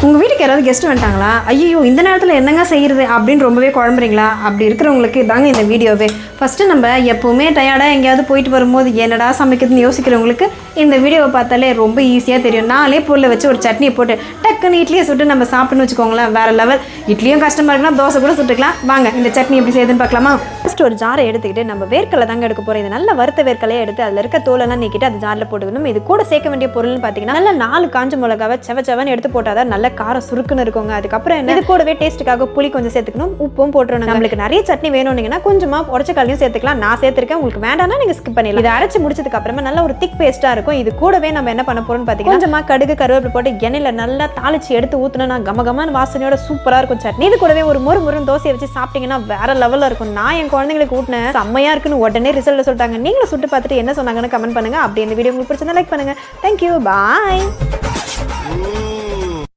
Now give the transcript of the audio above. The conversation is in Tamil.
உங்கள் வீட்டுக்கு யாராவது கெஸ்ட் வந்துட்டாங்களா, ஐயோ இந்த நேரத்தில் என்னங்க செய்கிறது அப்படின்னு ரொம்பவே குழம்புறீங்களா? அப்படி இருக்கிறவங்களுக்கு தாங்க இந்த வீடியோவே. ஃபஸ்ட்டு நம்ம எப்போவுமே டயர்டாக எங்கேயாவது போயிட்டு வரும்போது என்னடா சமைக்கிறதுன்னு யோசிக்கிறவங்களுக்கு இந்த வீடியோவை பார்த்தாலே ரொம்ப ஈஸியாக தெரியும். 4 பொருளை வச்சு ஒரு சட்னியை போட்டு டக்குன்னு இட்லியை சுட்டு நம்ம சாப்பிட்டுன்னு வச்சுக்கோங்களேன், வேறு லெவல். இட்லியும் கஷ்டமாக இருக்குன்னா தோசை கூட சுட்டுக்கலாம். வாங்க இந்த சட்னி எப்படி செய்யுதுன்னு பார்க்கலாமா? ஃபஸ்ட்டு ஒரு ஜாரை எடுத்துக்கிட்டு நம்ம வேர்க்கடலை தாங்க எடுக்க போகிறோம். இது நல்ல வறுத்த வேர்க்கலையை எடுத்து அதில் இருக்க தோலெல்லாம் நீக்கிட்டு அது ஜாரில் போட்டுக்கணும். இது கூட சேர்க்க வேண்டிய பொருள்னு பார்த்தீங்கன்னா நல்ல 4 காஞ்ச மிளகாவை செவச்சவன்னு எடுத்து போட்டால் தான் நல்ல காரம் சுருக்குன்னு இருக்குங்க. அதுக்கப்புறம் என்ன, இது கூடவே டேஸ்ட்டுக்காக புளி கொஞ்சம் சேர்த்துக்கணும், உப்பும் போட்டுருணும். நம்மளுக்கு நிறைய சட்னி வேணும்னீங்கன்னா கொஞ்சமாக உடச்ச காலையும் சேர்த்துக்கலாம். நான் சேர்த்துருக்கேன், உங்களுக்கு வேண்டாம்னா நீங்கள் ஸ்கிப் பண்ணிடலாம். இதை அரைச்சி முடிச்சதுக்கு அப்புறமா நல்ல ஒரு திக் பேஸ்ட்டாக இருக்கும். இது கூடவே நம்ம என்ன பண்ண போறோம்னு பார்த்தீங்கன்னா கொஞ்சமாக கடுகு கருவேப்பிலை போட்டு எண்ணெயில் நல்லா தாளிச்சு எடுத்து ஊற்றினா கமகமான வாசனையோட சூப்பராக இருக்கும் சட்னி. இது கூடவே ஒரு முறுமுறுன்னு தோசையை வச்சு சாப்பிட்டீங்கன்னா வேற லெவலில் இருக்கும். நான் என் குழந்தைங்களுக்கு ஊட்டினேன், செம்மையா இருக்குன்னு உடனே ரிசல்ட் சொல்லிட்டாங்க. நீங்களும் சுட்டு பார்த்துட்டு என்ன சொன்னாங்கன்னு கமெண்ட் பண்ணுங்க. அப்படி இந்த வீடியோ உங்களுக்கு பிடிச்சிருந்தா லைக் பண்ணுங்க. தேங்க்யூ, பாய்.